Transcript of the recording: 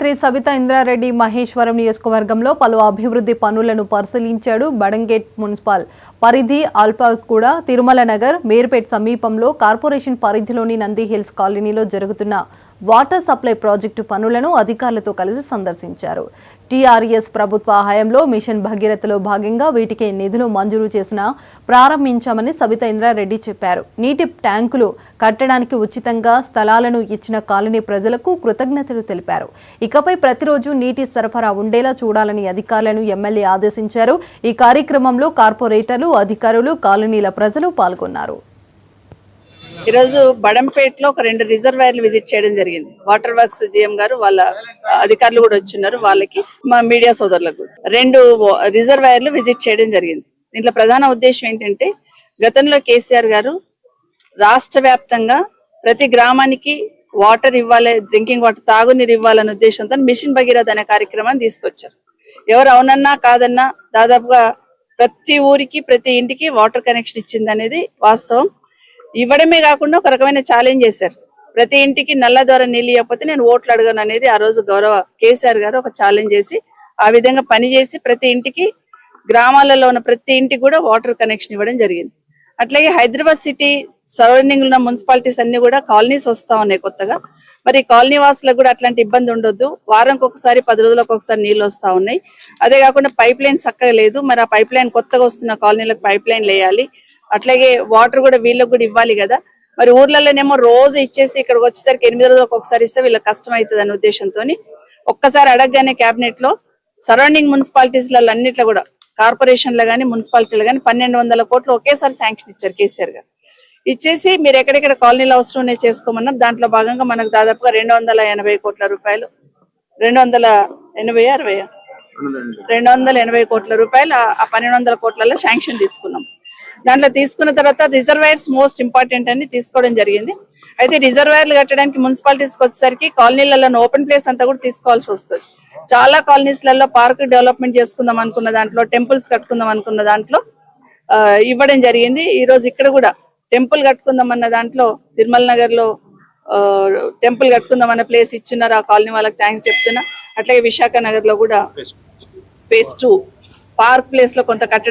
మంత్రి సబితా ఇంద్రారెడ్డి మహేశ్వరం నియోజకవర్గంలో పలు అభివృద్ధి పనులను పరిశీలించాడు. బడంగేట్ మున్సిపల్ పరిధి ఆల్పాస్గూడ, తిరుమల నగర్, మేర్పేట్ సమీపంలో కార్పొరేషన్ పరిధిలోని నంది హిల్స్ కాలనీలో జరుగుతున్న వాటర్ సప్లై ప్రాజెక్టు పనులను అధికారులతో కలిసి సందర్శించారు. టీఆర్ఎస్ ప్రభుత్వ హయాంలో మిషన్ భగీరథలో భాగంగా వీటికి నిధులు మంజూరు చేసిన ప్రారంభించామని సబితా ఇంద్రారెడ్డి చెప్పారు. నీటి ట్యాంకులు కట్టడానికి ఉచితంగా స్థలాలను ఇచ్చిన కాలనీ ప్రజలకు కృతజ్ఞతలు తెలిపారు. ఇకపై ప్రతిరోజు నీటి సరఫరా ఉండేలా చూడాలని అధికారులను ఎమ్మెల్యే ఆదేశించారు. ఈ కార్యక్రమంలో కార్పొరేటర్లు, అధికారులు, కాలనీల ప్రజలు పాల్గొన్నారు. ఈరోజు బడంపేటలో ఒక 2 రిజర్వాయర్లు విజిట్ చేయడం జరిగింది. వాటర్ వర్క్స్ జీఎం గారు వాళ్ళ అధికారులు కూడా వచ్చిన్నారు. వాళ్ళకి మా మీడియా సోదరులకు 2 రిజర్వాయర్లు విజిట్ చేయడం జరిగింది. దీంట్లో ప్రధాన ఉద్దేశం ఏంటంటే, గతంలో కేసీఆర్ గారు రాష్ట్ర వ్యాప్తంగా ప్రతి గ్రామానికి వాటర్ ఇవ్వాలి, డ్రింకింగ్ వాటర్, తాగునీరు ఇవ్వాలనే ఉద్దేశంతో మిషన్ భగీరథ అనే కార్యక్రమాన్ని తీసుకొచ్చారు. ఎవరు అవునన్నా కాదన్నా దాదాపుగా ప్రతి ఊరికి, ప్రతి ఇంటికి వాటర్ కనెక్షన్ ఇచ్చింది అనేది వాస్తవం. ఇవ్వడమే కాకుండా ఒక రకమైన ఛాలెంజ్ చేశారు. ప్రతి ఇంటికి నల్ల ద్వారా నీళ్ళు ఇవ్వకపోతే నేను ఓట్లు అడగను అనేది ఆ రోజు గౌరవ కేసీఆర్ గారు ఒక ఛాలెంజ్ చేసి ఆ విధంగా పనిచేసి ప్రతి ఇంటికి, గ్రామాలలో ఉన్న ప్రతి ఇంటికి కూడా వాటర్ కనెక్షన్ ఇవ్వడం జరిగింది. అట్లాగే హైదరాబాద్ సిటీ సరౌండింగ్ ఉన్న మున్సిపాలిటీస్ అన్ని కూడా కాలనీస్ వస్తా ఉన్నాయి కొత్తగా. మరి కాలనీ వాసులకు కూడా అట్లాంటి ఇబ్బంది ఉండొద్దు. వారానికి ఒకసారి, 10 రోజులకు ఒకసారి నీళ్ళు వస్తా ఉన్నాయి. అదే కాకుండా పైప్ లైన్ చక్కగా లేదు. మరి ఆ పైప్ లైన్ కొత్తగా వస్తున్న కాలనీలకు పైప్ లైన్ వేయాలి. అట్లాగే వాటర్ కూడా వీళ్ళకి కూడా ఇవ్వాలి కదా. మరి ఊర్లలోనేమో రోజు ఇచ్చేసి ఇక్కడికి వచ్చేసరికి 8 రోజులకు ఒకసారి ఇస్తే వీళ్ళకి కష్టం అవుతుంది అనే ఉద్దేశంతో ఒక్కసారి అడగగానే క్యాబినెట్ లో సరౌండింగ్ మున్సిపాలిటీస్లలో అన్నిట్లో కూడా, కార్పొరేషన్లో కానీ మున్సిపాలిటీలో కానీ 1200 కోట్లు ఒకేసారి శాంక్షన్ ఇచ్చారు కేసీఆర్ గారు. ఇచ్చేసి మీరు ఎక్కడెక్కడ కాలనీలో అవసరం ఉన్నాయి చేసుకోమన్నారు. దాంట్లో భాగంగా మనకు దాదాపుగా 280 కోట్ల రూపాయలు, 280 కోట్ల రూపాయలు ఆ 1200 కోట్లలో శాంక్షన్ తీసుకున్నాం. దాంట్లో తీసుకున్న తర్వాత రిజర్వాయర్స్ మోస్ట్ ఇంపార్టెంట్ అని తీసుకోవడం జరిగింది. అయితే రిజర్వాయర్లు కట్టడానికి మున్సిపాలిటీస్కి వచ్చేసరికి కాలనీలలో ఓపెన్ ప్లేస్ అంతా కూడా తీసుకోవాల్సి వస్తుంది. చాలా కాలనీస్లలో పార్క్ డెవలప్మెంట్ చేసుకుందాం అనుకున్న దాంట్లో, టెంపుల్స్ కట్టుకుందాం అనుకున్న దాంట్లో ఇవ్వడం జరిగింది. ఈ రోజు ఇక్కడ కూడా టెంపుల్ కట్టుకుందాం అన్న దాంట్లో తిరుమల నగర్ లో టెంపుల్ కట్టుకుందాం అన్న ప్లేస్ ఇచ్చున్నారు. ఆ కాలనీ వాళ్ళకి థ్యాంక్స్ చెప్తున్నా. అట్లాగే విశాఖ నగర్ లో కూడా phase 2 పార్క్ ప్లేస్ లో కొంత కట్టడం